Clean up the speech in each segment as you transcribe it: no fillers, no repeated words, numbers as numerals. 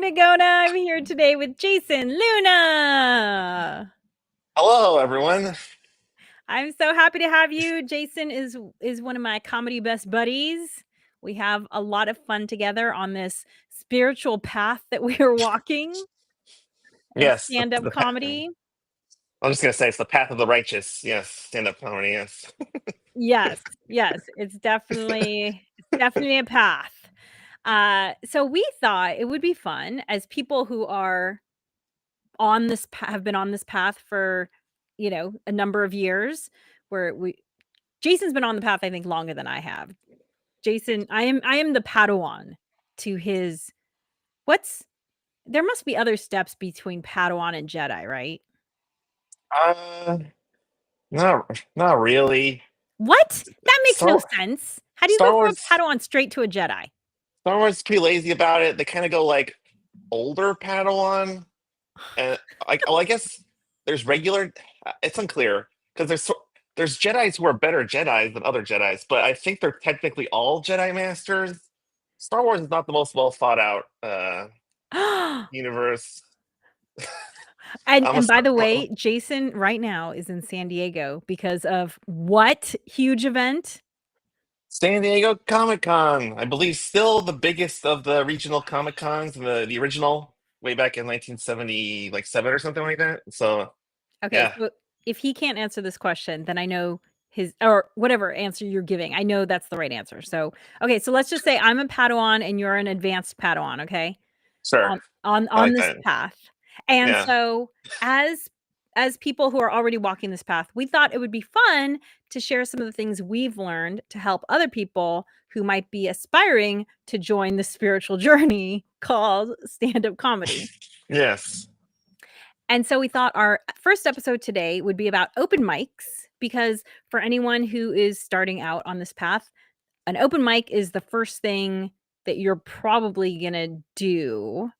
Chinagona. I'm here today with Jason Luna. Hello, everyone. I'm so happy to have you. Jason is one of my comedy best buddies. We have a lot of fun together on this spiritual path that we are walking of Yes, stand-up comedy. I'm just gonna say it's the path of the righteous. Yes, stand-up comedy. Yes. Yes, yes, it's definitely a path. So we thought it would be fun as people who are on this have been on this path for, a number of years where we Jason's been on the path I think longer than I have. Jason, I am the Padawan to his what's there must be other steps between Padawan and Jedi, right? Uh, not really. What? That makes no Star sense. How do you go Star from a Wars Padawan straight to a Jedi? Star Wars is pretty lazy about it. They kind of go like older Padawan, and I guess there's regular. It's unclear because there's Jedi's who are better Jedi's than other Jedi's, but I think they're technically all Jedi Masters. Star Wars is not the most well thought out universe. And I'm a and by Star- the way, Jason right now is in San Diego because of what huge event? San Diego Comic Con, I believe, still the biggest of the regional Comic Cons, the original way back in 1970, like seven or something like that. So Okay, yeah, so if he can't answer this question, then I know his or whatever answer you're giving, I know that's the right answer. So, okay, so let's just say I'm a Padawan and you're an advanced Padawan, okay? sure, On I like this that. path. And Yeah, so as people who are already walking this path, we thought it would be fun to share some of the things we've learned to help other people who might be aspiring to join the spiritual journey called stand-up comedy. yes, And so we thought our first episode today would be about open mics because for anyone who is starting out on this path, an open mic is the first thing that you're probably going to do.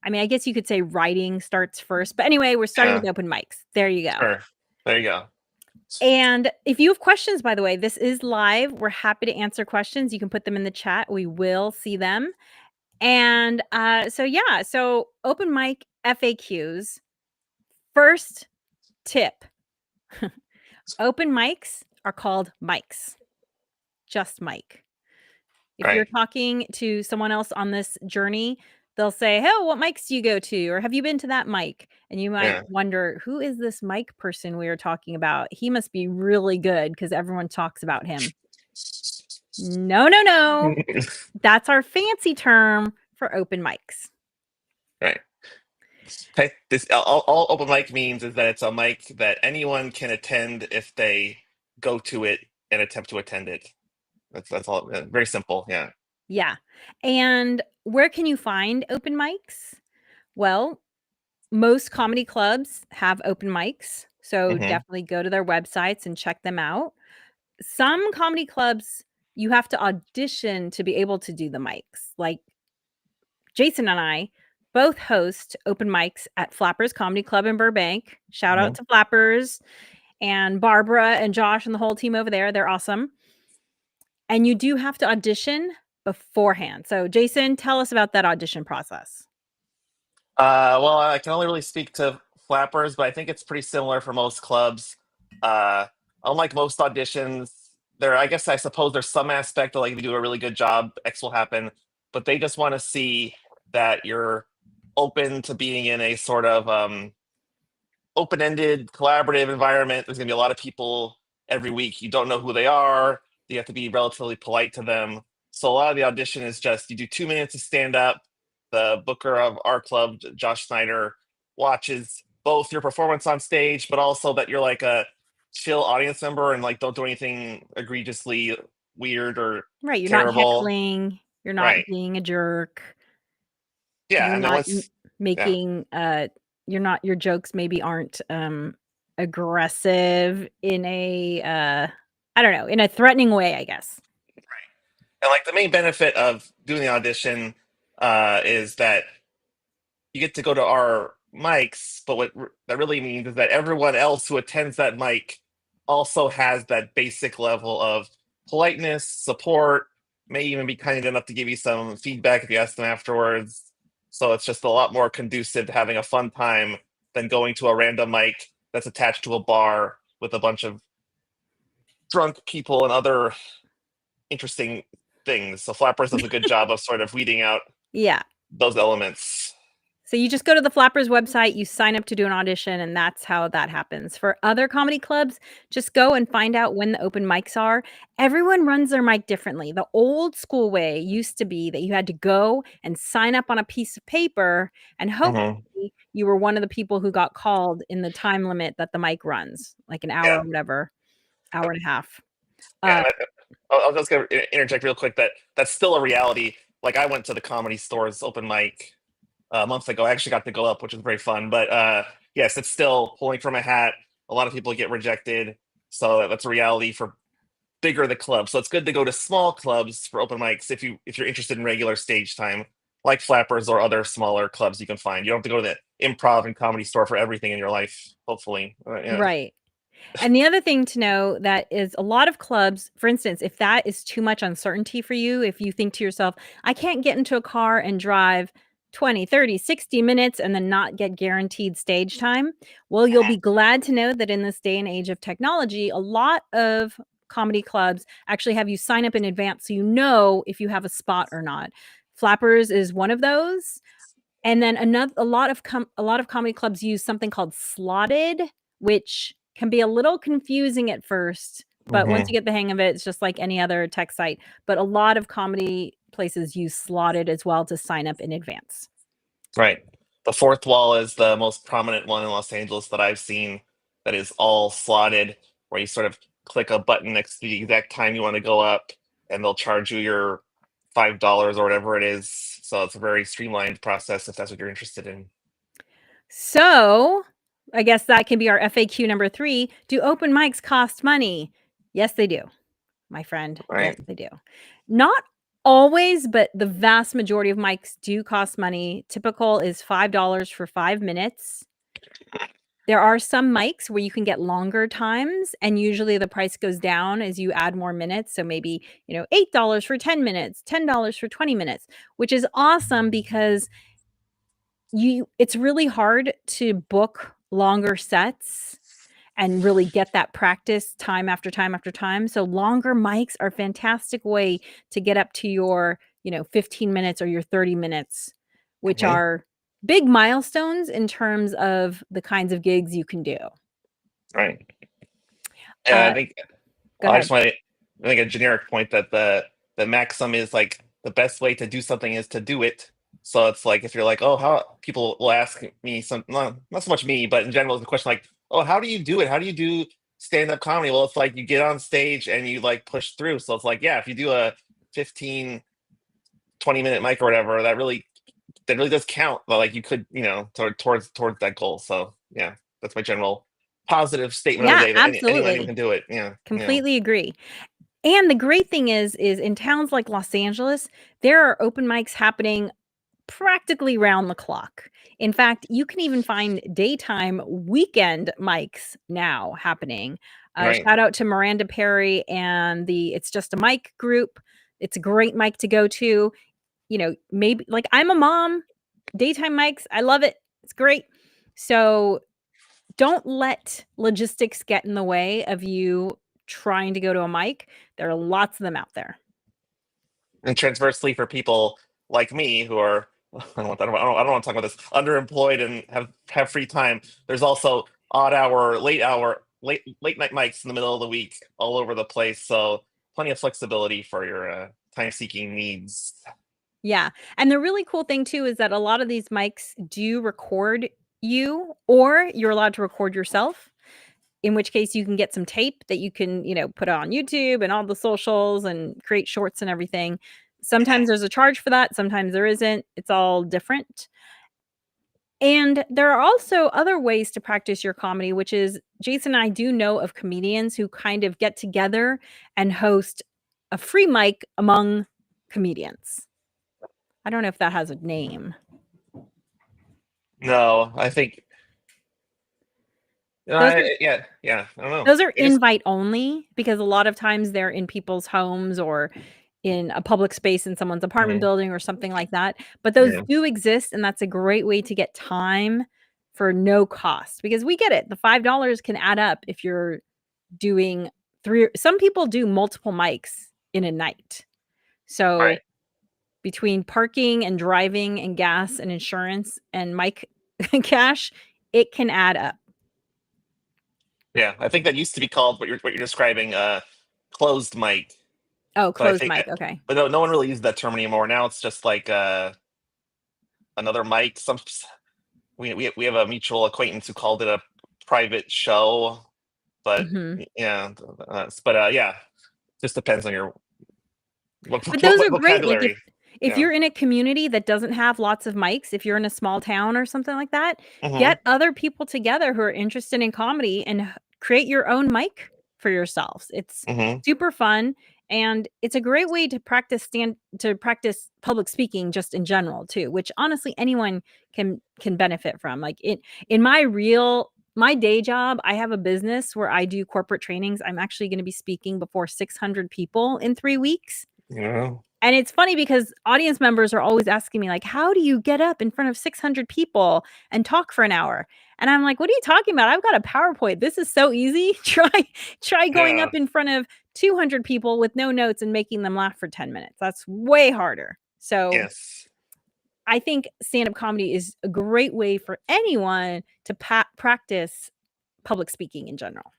I mean, I guess you could say writing starts first, but anyway, we're starting yeah, with open mics. There you go. sure. There you go. And if you have questions, by the way, this is live. We're happy to answer questions. You can put them in the chat. We will see them. And so open mic FAQs. First tip. Open mics are called mics, just mic. If you're Right. talking to someone else on this journey, they'll say, "Hey, what mics do you go to?" Or "Have you been to that mic?" And you might Yeah. wonder, "Who is this mic person we are talking about? He must be really good because everyone talks about him." No, no, no. That's our fancy term for open mics. Right. Okay. This all open mic means is that it's a mic that anyone can attend if they go to it and attempt to attend it. That's all. Very simple. Yeah. Yeah. And where can you find open mics? Well, most comedy clubs have open mics, so Hmm. definitely go to their websites and check them out. Some comedy clubs, you have to audition to be able to do the mics. Like Jason and I both host open mics at Flappers Comedy Club in Burbank. Shout out Hmm. to Flappers and Barbara and Josh and the whole team over there. They're awesome. And you do have to audition beforehand. So, Jason, tell us about that audition process. Well, I can only really speak to Flappers, but I think it's pretty similar for most clubs. Uh, Unlike most auditions, I guess I suppose there's some aspect of like if you do a really good job, X will happen, but they just want to see that you're open to being in a sort of open-ended, collaborative environment. There's gonna be a lot of people every week. You don't know who they are. You have to be relatively polite to them. So a lot of the audition is just you do 2 minutes of stand up. The booker of our club, Josh Snyder, watches both your performance on stage, but also that you're like a chill audience member and like don't do anything egregiously weird or Right, you're not terrible. heckling, you're not Right. being a jerk, Yeah. you're And then not m once, yeah. making, your jokes maybe aren't, aggressive in a, I don't know, in a threatening way, I guess. And like the main benefit of doing the audition is that you get to go to our mics, but that really means is that everyone else who attends that mic also has that basic level of politeness, support, may even be kind enough to give you some feedback if you ask them afterwards. So it's just a lot more conducive to having a fun time than going to a random mic that's attached to a bar with a bunch of drunk people and other interesting things. So Flappers does a good job of sort of weeding out Yeah. those elements. So you just go to the Flappers website, you sign up to do an audition, and that's how that happens. For other comedy clubs, just go and find out when the open mics are. Everyone runs their mic differently. The old school way used to be that you had to go and sign up on a piece of paper, and Hmm. hopefully you were one of the people who got called in the time limit that the mic runs, like an hour Yeah, or whatever, hour and a half. yeah. Uh, I was just gonna interject real quick that that's still a reality. Like I went to the Comedy Store's open mic a month ago. I actually got to go up, which was very fun. But yes, it's still pulling from a hat. A lot of people get rejected, so that's a reality for bigger the club. So it's good to go to small clubs for open mics if you're interested in regular stage time, like Flappers or other smaller clubs you can find. You don't have to go to the Improv and Comedy Store for everything in your life. Hopefully, yeah. right. And the other thing to know that is a lot of clubs, for instance, if that is too much uncertainty for you, if you think to yourself, I can't get into a car and drive 20, 30, 60 minutes and then not get guaranteed stage time. Well, you'll be glad to know that in this day and age of technology, a lot of comedy clubs actually have you sign up in advance so you know if you have a spot or not. Flappers is one of those. And then another a lot of comedy clubs use something called slotted, which can be a little confusing at first, but once you Hmm. get the hang of it, it's just like any other tech site. But a lot of comedy places use slotted as well to sign up in advance. Right. The fourth wall is the most prominent one in Los Angeles that I've seen that is all slotted, where you sort of click a button next to the exact time you want to go up, and they'll charge you your $5 or whatever it is. So it's a very streamlined process if that's what you're interested in. So, I guess that can be our FAQ number 3. Do open mics cost money? Yes, they do, my friend. Yes, Right. they do. Not always, but the vast majority of mics do cost money. Typical is $5 for 5 minutes. There are some mics where you can get longer times, and usually the price goes down as you add more minutes. So maybe, $8 for 10 minutes, $10 for 20 minutes, which is awesome because it's really hard to book longer sets and really get that practice time after time after time. So longer mics are a fantastic way to get up to your, 15 minutes or your 30 minutes, which Hmm. are big milestones in terms of the kinds of gigs you can do. Right. Yeah, I Uh, think Go I ahead. just want to make a generic point that the maxim is like the best way to do something is to do it. So it's like if you're like, oh, how people will ask me some not so much me, but in general, the question like, oh, how do you do it? How do you do stand-up comedy? Well, it's like you get on stage and you like push through. So it's like, yeah, if you do a 15, 20-minute mic or whatever, that really does count. But like you could, towards that goal. So yeah, that's my general positive statement of the Yeah, day that anyone absolutely. can do it. Yeah. Yeah. Completely agree. And the great thing is in towns like Los Angeles, there are open mics happening practically round the clock. In fact, you can even find daytime weekend mics now happening. Right. Shout out to Miranda Perry and the It's Just a Mic group. It's a great mic to go to. Maybe like I'm a mom, daytime mics, I love it. It's great. So don't let logistics get in the way of you trying to go to a mic. There are lots of them out there. And transversely for people like me who are I don't want to talk about this underemployed and have free time. There's also late night mics in the middle of the week all over the place. So plenty of flexibility for your time seeking needs. Yeah, and the really cool thing too is that a lot of these mics do record you, or you're allowed to record yourself, in which case you can get some tape that you can, put on YouTube and all the socials and create shorts and everything. Sometimes there's a charge for that, sometimes there isn't. It's all different. And there are also other ways to practice your comedy, which is Jason and I do know of comedians who kind of get together and host a free mic among comedians. I don't know if that has a name. No, I think Those are yeah, I don't know. those are I guess invite only because a lot of times they're in people's homes or in a public space in someone's apartment Mhm. building or something like that. But those Yeah. do exist, and that's a great way to get time for no cost because we get it. The $5 can add up if you're doing 3 some people do multiple mics in a night. So Right. between parking and driving and gas and insurance and mic cash, it can add up. Yeah. I think that used to be called what you're describing, closed mic. Oh, But I closed think, mic, okay. but no one really uses that term anymore. Now it's just like another mic. We have a mutual acquaintance who called it a private show, but Mhm. yeah, yeah, just depends on your But those are great, like, vocabulary. if Yeah. you're in a community that doesn't have lots of mics, if you're in a small town or something like that, Hmm. get other people together who are interested in comedy and create your own mic for yourselves. It's Hmm. super fun, and it's a great way to practice public speaking just in general too, which honestly anyone can benefit from. Like, in my day job, I have a business where I do corporate trainings. I'm actually gonna be speaking before 600 people in 3 weeks. Yeah. And it's funny because audience members are always asking me like, "How do you get up in front of 600 people and talk for an hour?" And I'm like, "What are you talking about? I've got a PowerPoint. This is so easy. Try going Yeah. up in front of 200 people with no notes and making them laugh for 10 minutes. That's way harder." So, Yes. I think stand-up comedy is a great way for anyone to practice public speaking in general.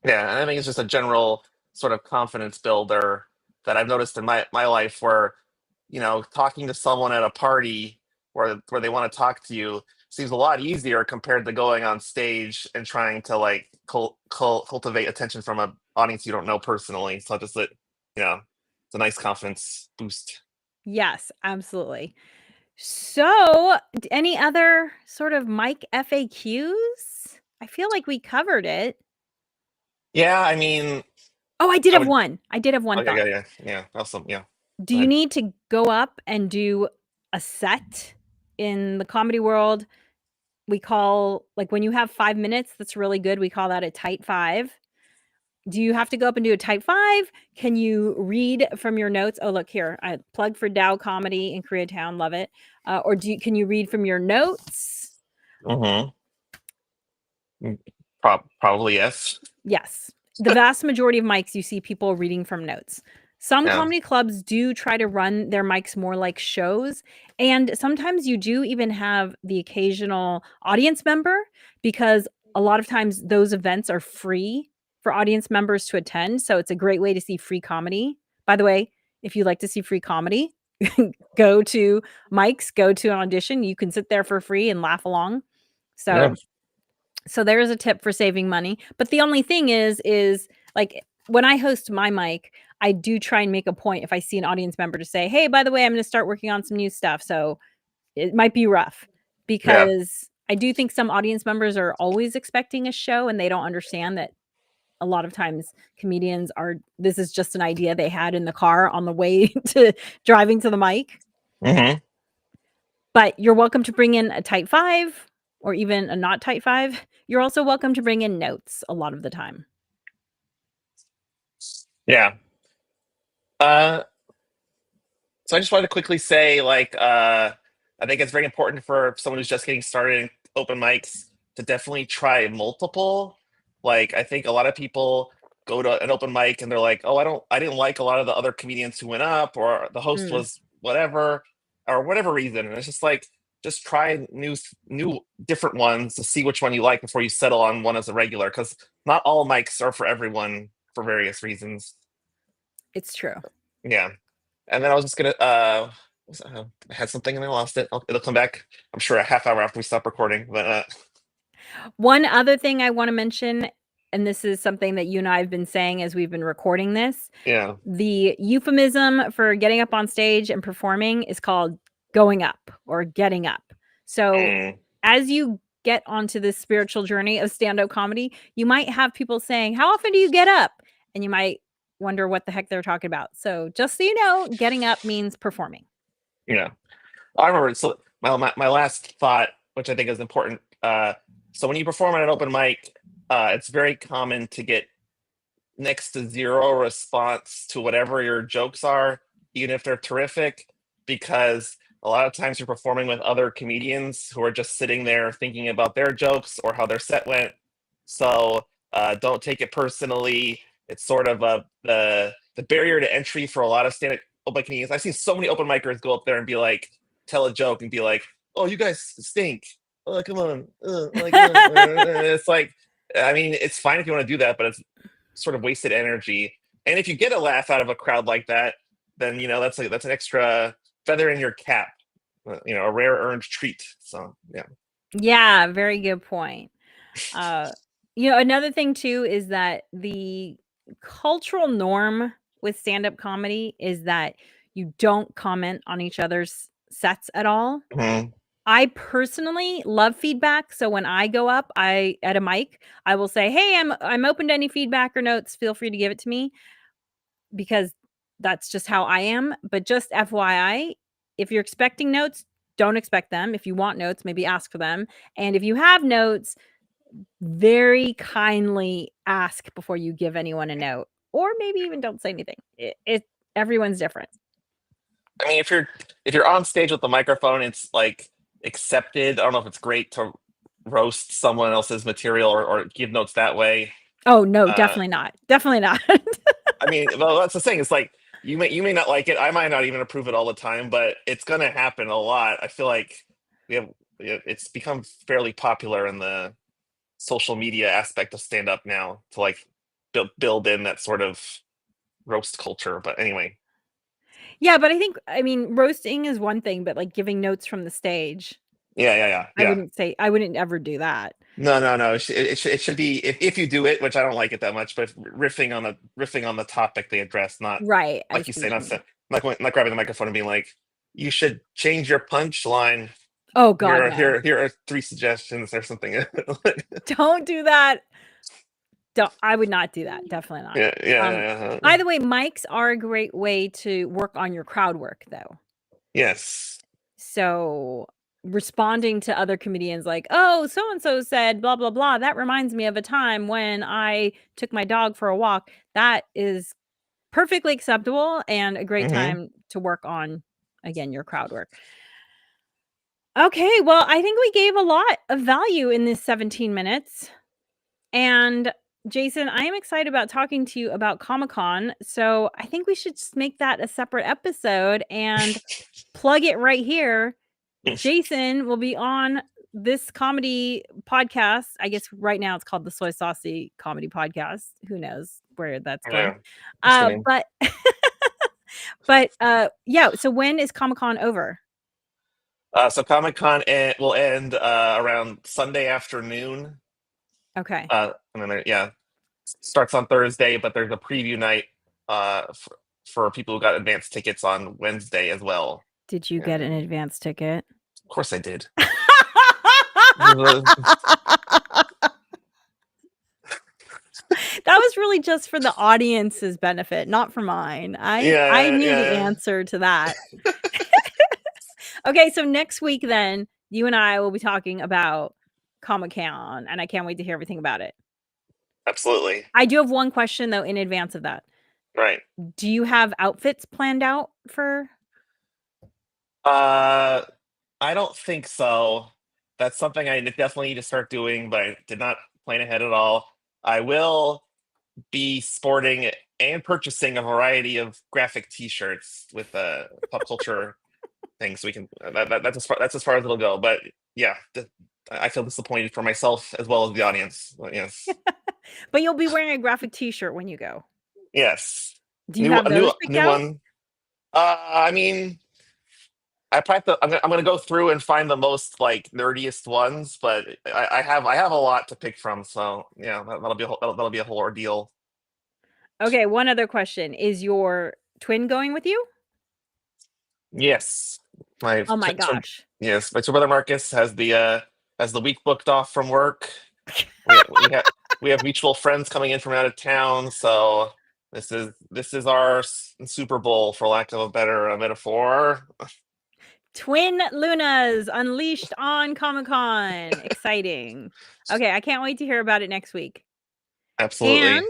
Yeah, and I think it's just a general sort of confidence builder that I've noticed in my life where, talking to someone at a party where they want to talk to you seems a lot easier compared to going on stage and trying to like cultivate attention from an audience you don't know personally. So just that, it's a nice confidence boost. Yes, absolutely. So, any other sort of mic FAQs? I feel like we covered it. Yeah, I mean, Oh, I did I have would. one. I did have one Okay, thought. yeah, yeah, yeah. Awesome. Yeah. Do Go you ahead. need to go up and do a set in the comedy world? We call like when you have 5 minutes, that's really good. We call that a tight 5. Do you have to go up and do a tight 5? Can you read from your notes? Oh, look here. I plug for Dow Comedy in Koreatown, love it. Or can you read from your notes? Mm-hmm. Probably yes. Yes. The vast majority of mics, you see people reading from notes. Some Yeah. comedy clubs do try to run their mics more like shows, and sometimes you do even have the occasional audience member because a lot of times those events are free for audience members to attend, so it's a great way to see free comedy. By the way, if you like to see free comedy, go to mics, go to an audition, you can sit there for free and laugh along. Yeah. So there's a tip for saving money, but the only thing is, like, when I host my mic, I do try and make a point if I see an audience member to say, "Hey, by the way, I'm gonna start working on some new stuff, so it might be rough," Yeah. because I do think some audience members are always expecting a show, and they don't understand that a lot of times comedians are this is just an idea they had in the car on the way to driving to the mic. Hmm. But you're welcome to bring in a tight 5 or even a not tight 5. You're also welcome to bring in notes a lot of the time. Yeah. Uh, so I just wanted to quickly say, like, I think it's very important for someone who's just getting started in open mics to definitely try multiple. Like, I think a lot of people go to an open mic and they're like, "Oh, I didn't like a lot of the other comedians who went up, or the host Mm, was whatever, or whatever reason." And it's just like, just try new, different ones to see which one you like before you settle on one as a regular, because not all mics are for everyone for various reasons. it's true. Yeah. And then I was just gonna I had something and I lost it. It'll come back. I'm sure a half hour after we stop recording. But One other thing I wanna mention, and this is something that you and I have been saying as we've been recording this, yeah. the euphemism for getting up on stage and performing is called going up or getting up. So, Mm, as you get onto this spiritual journey of stand-up comedy, you might have people saying, "How often do you get up?" And you might wonder what the heck they're talking about. So, just so you know, getting up means performing. yeah. I remember. So my last thought, which I think is important. So when you perform at an open mic, it's very common to get next to zero response to whatever your jokes are, even if they're terrific, because a lot of times you're performing with other comedians who are just sitting there thinking about their jokes or how their set went. So don't take it personally. It's sort of the barrier to entry for a lot of stand-up open comedians. I've seen so many open micers go up there and be like, tell a joke and be like, "Oh, you guys stink. Oh, come on." It's like, I mean, it's fine if you want to do that, but it's sort of wasted energy. And if you get a laugh out of a crowd like that, then that's an extra feather in your cap, a rare earned treat. So yeah. Yeah, very good point. Uh, another thing too is that the cultural norm with stand-up comedy is that you don't comment on each other's sets at all. Mhm. I personally love feedback, so when I go up, at a mic, I will say, "Hey, I'm open to any feedback or notes. Feel free to give it to me," because that's just how I am. But just FYI, if you're expecting notes, don't expect them. If you want notes, maybe ask for them. And if you have notes, very kindly ask before you give anyone a note, or maybe even don't say anything. Everyone's different. I mean, if you're on stage with the microphone, it's like accepted. I don't know if it's great to roast someone else's material or give notes that way. Oh, no, Uh, definitely not. Definitely not. I mean, well, that's the thing. It's like you may not like it. I might not even approve it all the time, but it's gonna happen a lot. I feel like we have it's become fairly popular in the social media aspect of stand up now to like build in that sort of roast culture. But anyway, Yeah, but I mean, roasting is one thing, but, like, giving notes from the stage, yeah, yeah, yeah, yeah. I wouldn't ever do that. No, no, no. It should be if you do it, which I don't like it that much, but riffing on the topic they address, not Right, I like you see say, what you not mean. not grabbing the microphone and being like, you should change your punchline. Oh Here god, are no. here are three suggestions or something. Don't do that. Don't I would not do that, definitely not. Yeah, yeah, Um, yeah, by the way, mics are a great way to work on your crowd work, though. yes. So, responding to other comedians like, "Oh, so and so said blah blah blah. That reminds me of a time when I took my dog for a walk." That is perfectly acceptable and a great Hmm. time to work on, again, your crowd work. Okay, well, I think we gave a lot of value in this 17 minutes. And Jason, I am excited about talking to you about Comic-Con. So I think we should just make that a separate episode and plug it right here. Jason will be on this comedy podcast. I guess right now it's called the Soy Saucy Comedy Podcast. Who knows where that's going? Yeah, just kidding. But yeah. So when is Comic Con over? So Comic Con will end around Sunday afternoon, Okay. and then yeah, starts on Thursday, but there's a preview night for people who got advance tickets on Wednesday as well. Did you And get an advance ticket? of course I did. That was really just for the audience's benefit, not for mine. I Yeah, knew the yeah. answer to that. Okay, so next week then, you and I will be talking about Comic-Con, and I can't wait to hear everything about it. Absolutely. I do have one question though in advance of that. Right. Do you have outfits planned out for Uh, I don't think so. That's something I definitely need to start doing, but I did not plan ahead at all. I will be sporting and purchasing a variety of graphic T-shirts with pop culture things. So we can that's as far as it'll go. But yeah, I feel disappointed for myself as well as the audience. But yes, but you'll be wearing a graphic t-shirt when you go. yes, Do you new have a new those picked new out? one. I mean, I'm gonna go through and find the most like nerdiest ones, but I have a lot to pick from. So yeah, that'll be a whole ordeal. Okay, one other question. Is your twin going with you? Yes, my Oh my twin, gosh. yes, my twin brother Marcus has the week booked off from work. We have mutual friends coming in from out of town, so this is our Super Bowl, for lack of a better metaphor. Twin Lunas unleashed on Comic-Con. Exciting. Okay, I can't wait to hear about it next week. And Absolutely.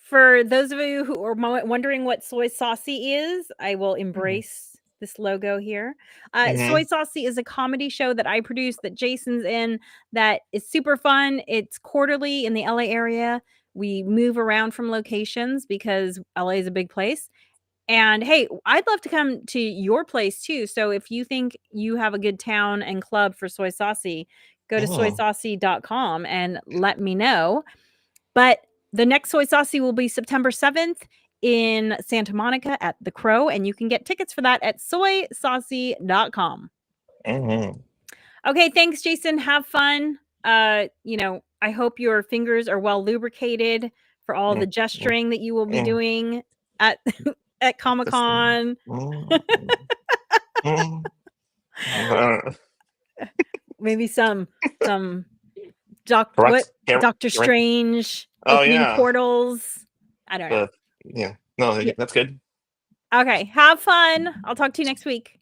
For those of you who are wondering what Soy Saucy is, I will Mhm. embrace this logo here. Soy Mhm. Saucy is a comedy show that I produce that Jason's in that is super fun. It's quarterly in the LA area. We move around from locations because LA is a big place. And hey, I'd love to come to your place too. So if you think you have a good town and club for Soy Saucy, go to Mm. soysaucy.com and let me know. But the next Soy Saucy will be September 7th in Santa Monica at the Crow, and you can get tickets for that at soysaucy.com. Mhm. Okay, thanks, Jason. Have fun. I hope your fingers are well lubricated for all the Mm, mm, gesturing that you will be mm. doing at at This thing. Comic-Con. Mm. Uh, Maybe some what Correct. Doctor Correct. Strange Oh opening yeah. portals. I don't know. Yeah. No, Yeah. that's good. Okay, have fun. I'll talk to you next week.